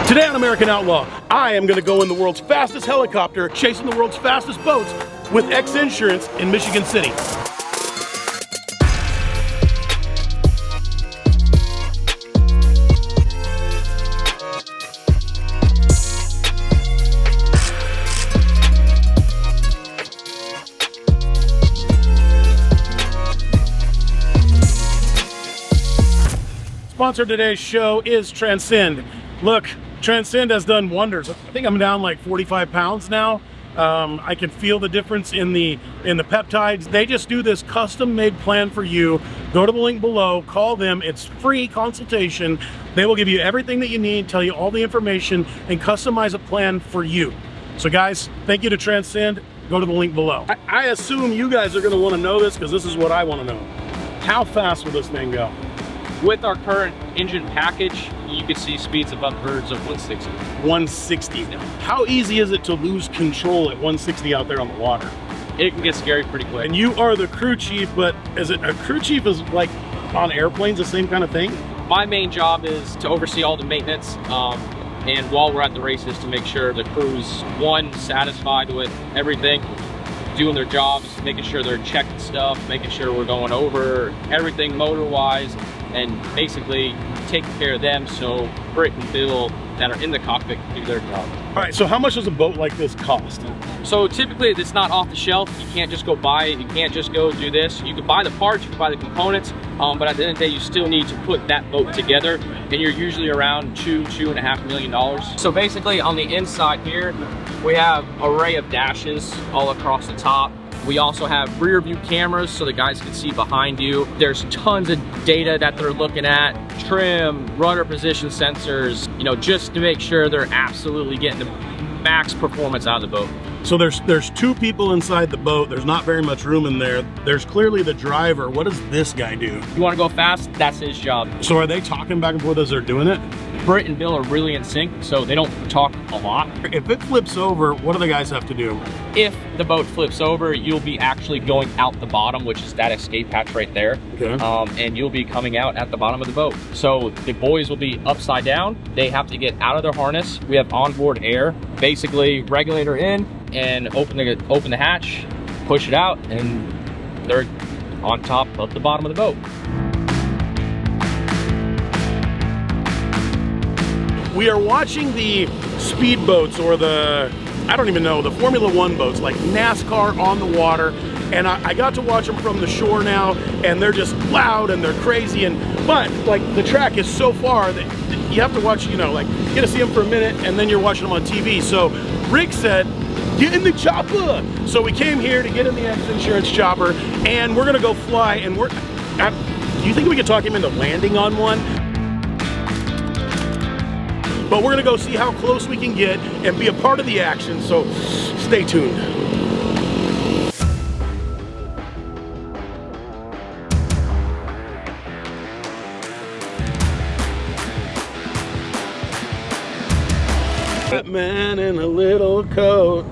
Today on American Outlaw, I am going to go in the world's fastest helicopter, chasing the world's fastest boats with X Insurance in Michigan City. Sponsor of today's show is Transcend. Look, Transcend has done wonders. I think I'm down like 45 pounds now. I can feel the difference in the peptides. They just do this custom-made plan for you. Go to the link below, call them. It's free consultation. They will give you everything that you need, tell you all the information, and customize a plan for you. So guys, thank you to Transcend. Go to the link below. I assume you guys are going to want to know this because this is what I want to know. How fast will this thing go? With our current engine package, you could see speeds above birds of 160. 160. How easy is it to lose control at 160 out there on the water? It can get scary pretty quick. And you are the crew chief, but is it a crew chief is like on airplanes the same kind of thing? My main job is to oversee all the maintenance, and while we're at the races, to make sure the crew's one, satisfied with everything, doing their jobs, making sure they're checking stuff, making sure we're going over everything motor-wise, and basically taking care of them so Britt and Bill that are in the cockpit can do their job. All right, so how much does a boat like this cost? So typically it's not off the shelf. You can't just go buy it. You can't just go do this. You can buy the parts, you can buy the components, but at the end of the day, you still need to put that boat together, and you're usually around $2.5 million. So basically on the inside here, we have an array of dashes all across the top. We also have rear view cameras so the guys can see behind you. There's tons of data that they're looking at, trim, rudder position sensors, you know, just to make sure they're absolutely getting the max performance out of the boat. So there's two people inside the boat. There's not very much room in there. There's clearly the driver. What does this guy do? You want to go fast? That's his job. So are they talking back and forth as they're doing it? Britt and Bill are really in sync, so they don't talk a lot. If it flips over, what do the guys have to do? If the boat flips over, you'll be actually going out the bottom, which is that escape hatch right there. Okay. And you'll be coming out at the bottom of the boat. So the boys will be upside down. They have to get out of their harness. We have onboard air, basically regulator in, and open the hatch, push it out, and they're on top of the bottom of the boat. We are watching the speedboats, or I don't even know, the Formula One boats, like NASCAR on the water. And I got to watch them from the shore now, and they're just loud and they're crazy. But like the track is so far that you have to watch, you know, like get to see them for a minute and then you're watching them on TV. So Rick said, get in the chopper. So we came here to get in the X Insurance chopper, and we're gonna go fly. And do you think we could talk him into landing on one? But we're gonna go see how close we can get and be a part of the action, so stay tuned. That man in a little coat.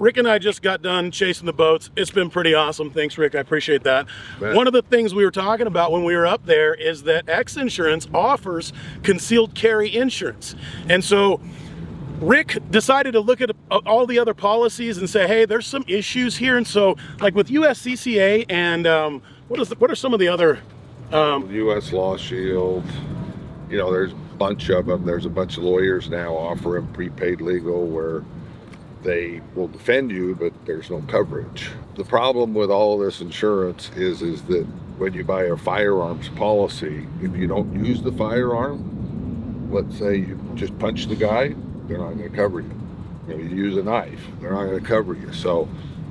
Rick and I just got done chasing the boats. It's been pretty awesome. Thanks, Rick. I appreciate that. One of the things we were talking about when we were up there is that X Insurance offers concealed carry insurance. And so Rick decided to look at all the other policies and say, hey, there's some issues here. And so, like with USCCA and what are some of the other? U.S. Law Shield, you know, there's a bunch of them. There's a bunch of lawyers now offering prepaid legal where they will defend you, but there's no coverage. The problem with all this insurance is that when you buy a firearms policy, if you don't use the firearm, let's say you just punch the guy, they're not going to cover you. You know, you use a knife, they're not going to cover you. So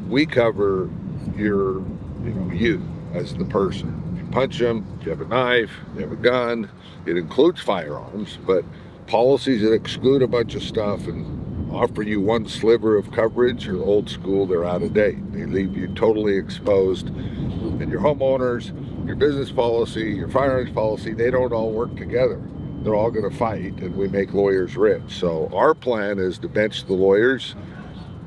we cover you as the person. You punch them, you have a knife, you have a gun. It includes firearms, but policies that exclude a bunch of stuff and offer you one sliver of coverage are old school, they're out of date. They leave you totally exposed. And your homeowners, your business policy, your firearms policy, they don't all work together. They're all going to fight, and we make lawyers rich. So our plan is to bench the lawyers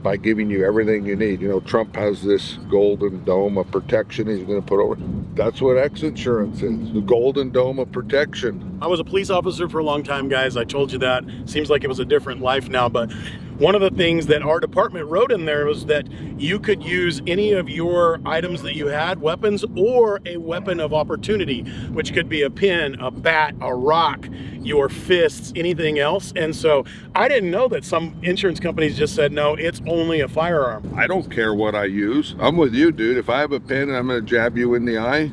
by giving you everything you need. You know, Trump has this golden dome of protection he's going to put over. That's what X Insurance is, the golden dome of protection. I was a police officer for a long time, guys. I told you that. Seems like it was a different life now, but one of the things that our department wrote in there was that you could use any of your items that you had, weapons, or a weapon of opportunity, which could be a pin, a bat, a rock, your fists, anything else. And so I didn't know that some insurance companies just said, no, it's only a firearm. I don't care what I use. I'm with you, dude. If I have a pin and I'm going to jab you in the eye,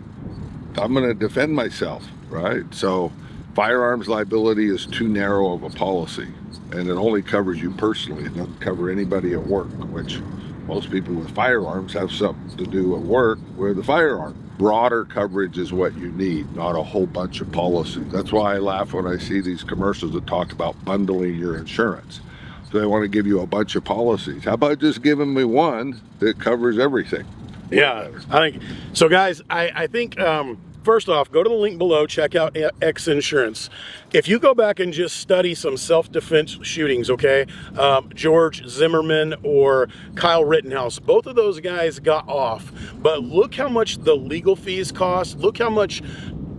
I'm going to defend myself, right? So firearms liability is too narrow of a policy, and it only covers you personally. It doesn't cover anybody at work, which most people with firearms have something to do at work with the firearm. Broader coverage is what you need, not a whole bunch of policies. That's why I laugh when I see these commercials that talk about bundling your insurance. So they want to give you a bunch of policies. How about just giving me one that covers everything? Yeah, I think so, guys. I think first off, go to the link below, check out X Insurance. If you go back and just study some self-defense shootings, okay, George Zimmerman or Kyle Rittenhouse, both of those guys got off, but look how much the legal fees cost. Look how much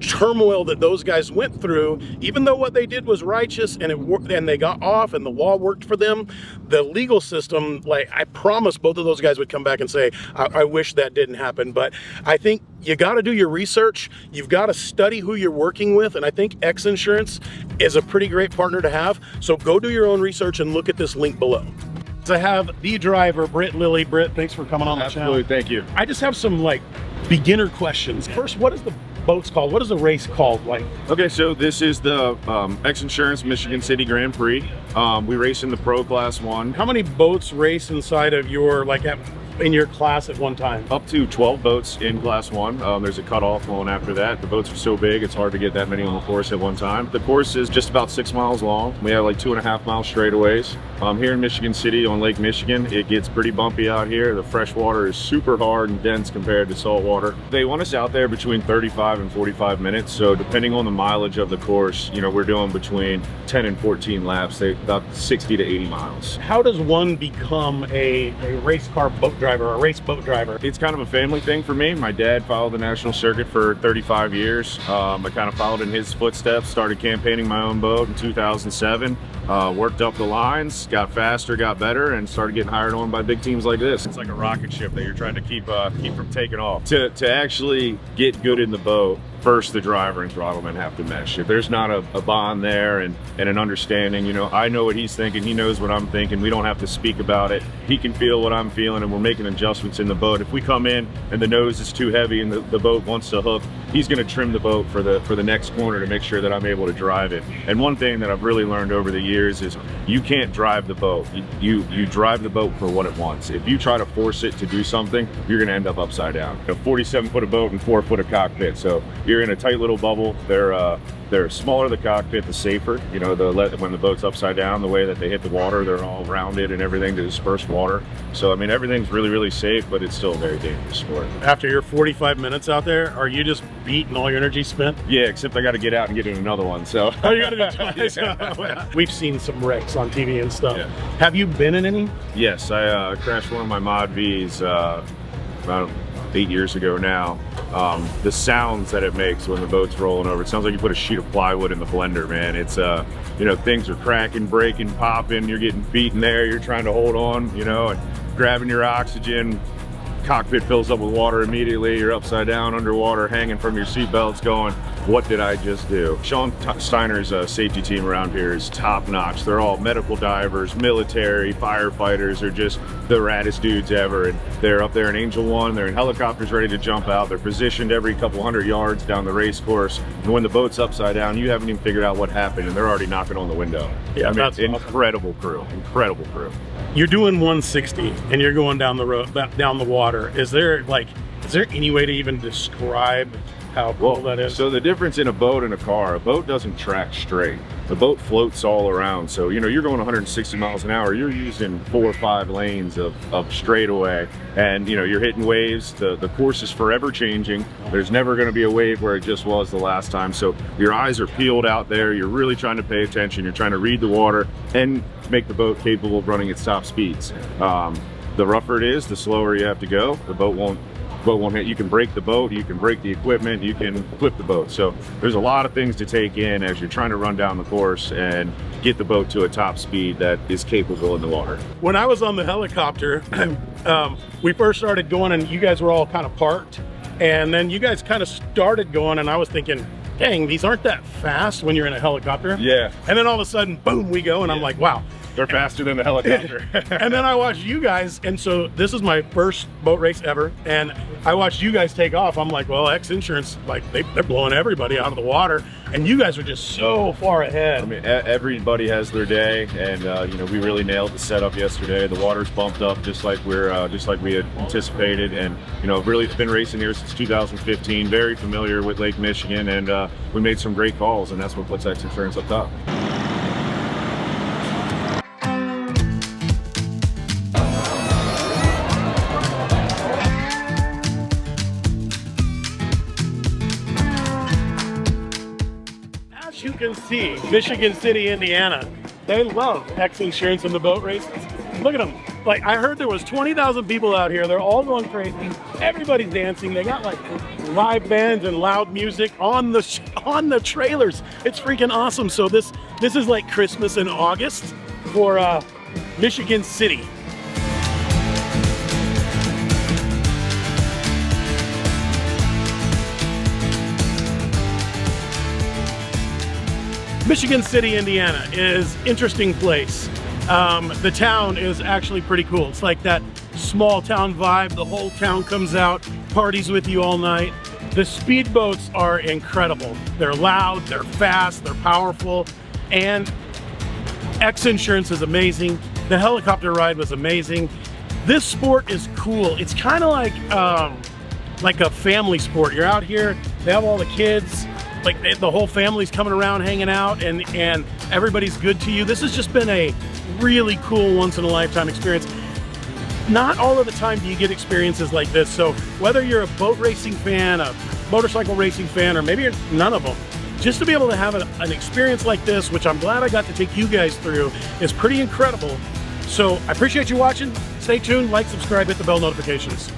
turmoil that those guys went through. Even though what they did was righteous and it worked and they got off and the law worked for them, the legal system, like, I promise both of those guys would come back and say, I wish that didn't happen. But I think you got to do your research. You've got to study who you're working with, and I think X Insurance is a pretty great partner to have. So go do your own research and look at this link below. I have the driver, Britt Lilly. Britt, thanks for coming on the channel. Absolutely, thank you. I just have some like beginner questions. First, what is the boat's called? What is the race called? Like, Okay, so this is the X Insurance Michigan City Grand Prix. We race in the Pro Class 1. how many boats race inside of your, like, in your class at one time? Up to 12 boats in Class 1. There's a cutoff going after that. The boats are so big, it's hard to get that many on the course at one time. The course is just about 6 miles long. We have like 2.5 mile straightaways. Here in Michigan City on Lake Michigan, it gets pretty bumpy out here. The fresh water is super hard and dense compared to salt water. They want us out there between 35 and 45 minutes. So depending on the mileage of the course, you know, we're doing between 10 and 14 laps, about 60 to 80 miles. How does one become a race car boat driver, a race boat driver? It's kind of a family thing for me. My dad followed the national circuit for 35 years. I kind of followed in his footsteps, started campaigning my own boat in 2007, worked up the lines, got faster, got better, and started getting hired on by big teams like this. It's like a rocket ship that you're trying to keep from taking off. To actually get good in the boat, first the driver and throttleman have to mesh. If there's not a bond there and an understanding, you know, I know what he's thinking, he knows what I'm thinking, we don't have to speak about it. He can feel what I'm feeling, and we're making adjustments in the boat. If we come in and the nose is too heavy and the boat wants to hook, he's gonna trim the boat for the next corner to make sure that I'm able to drive it. And one thing that I've really learned over the years is you can't drive the boat. You drive the boat for what it wants. If you try to force it to do something, you're gonna end up upside down. A 47-foot of boat and 4-foot of cockpit, so you're in a tight little bubble. They're smaller the cockpit, the safer. You know, when the boat's upside down, the way that they hit the water, they're all rounded and everything to disperse water. So I mean, everything's really, really safe, but it's still a very dangerous sport. After your 45 minutes out there, are you just beat and all your energy spent? Yeah, except I got to get out and get in another one. So Oh, you gotta do twice. We've seen some wrecks on TV and stuff. Yeah. Have you been in any? yes, I crashed one of my Mod Vs about 8 years ago now. The sounds that it makes when the boat's rolling over, it sounds like you put a sheet of plywood in the blender, man. It's you know, things are cracking, breaking, popping, you're getting beaten there, you're trying to hold on, you know, and grabbing your oxygen. Cockpit fills up with water immediately, you're upside down underwater, hanging from your seatbelts going, what did I just do? Sean Steiner's safety team around here is top notch. They're all medical divers, military, firefighters. They're just the raddest dudes ever. And they're up there in Angel One, they're in helicopters ready to jump out. They're positioned every couple hundred yards down the race course. And when the boat's upside down, you haven't even figured out what happened and they're already knocking on the window. Yeah, I mean, that's incredible crew, incredible crew. You're doing 160 and you're going down the road, down the water. Is there any way to even describe how cool that is? So the difference in a boat and a boat doesn't track straight. The boat floats all around. So, you know, you're going 160 miles an hour, you're using 4 or 5 lanes of straightaway, and you know, you're hitting waves. The course is forever changing. There's never going to be a wave where it just was the last time. So your eyes are peeled out there. You're really trying to pay attention. You're trying to read the water and make the boat capable of running its top speeds. The rougher it is, the slower you have to go. The boat won't hit. You can break the boat, you can break the equipment, you can flip the boat. So there's a lot of things to take in as you're trying to run down the course and get the boat to a top speed that is capable in the water. When I was on the helicopter, we first started going and you guys were all kind of parked, and then you guys kind of started going and I was thinking, dang, these aren't that fast when you're in a helicopter. Yeah. And then all of a sudden, boom, we go, and I'm like, wow. They're faster than the helicopter. And then I watched you guys, and so this is my first boat race ever, and I watched you guys take off. I'm like, well, X Insurance, like they're blowing everybody out of the water, and you guys are just so far ahead. I mean, everybody has their day, and you know, we really nailed the setup yesterday. The water's bumped up just like we had anticipated, and you know, really been racing here since 2015. Very familiar with Lake Michigan, and we made some great calls, and that's what puts X Insurance up top. You can see Michigan City, Indiana. They love X Insurance in the boat races. Look at them. Like, I heard there was 20,000 people out here. They're all going crazy. Everybody's dancing. They got like live bands and loud music on the trailers. It's freaking awesome. So this is like Christmas in August for Michigan City. Michigan City, Indiana is an interesting place. The town is actually pretty cool. It's like that small town vibe. The whole town comes out, parties with you all night. The speedboats are incredible. They're loud, they're fast, they're powerful, and X Insurance is amazing. The helicopter ride was amazing. This sport is cool. It's kind of like a family sport. You're out here, they have all the kids, like the whole family's coming around hanging out, and everybody's good to you. This has just been a really cool once-in-a-lifetime experience. Not all of the time do you get experiences like this, so whether you're a boat racing fan, a motorcycle racing fan, or maybe you're none of them, just to be able to have an experience like this, which I'm glad I got to take you guys through, is pretty incredible. So I appreciate you watching. Stay tuned, like, subscribe, hit the bell notifications.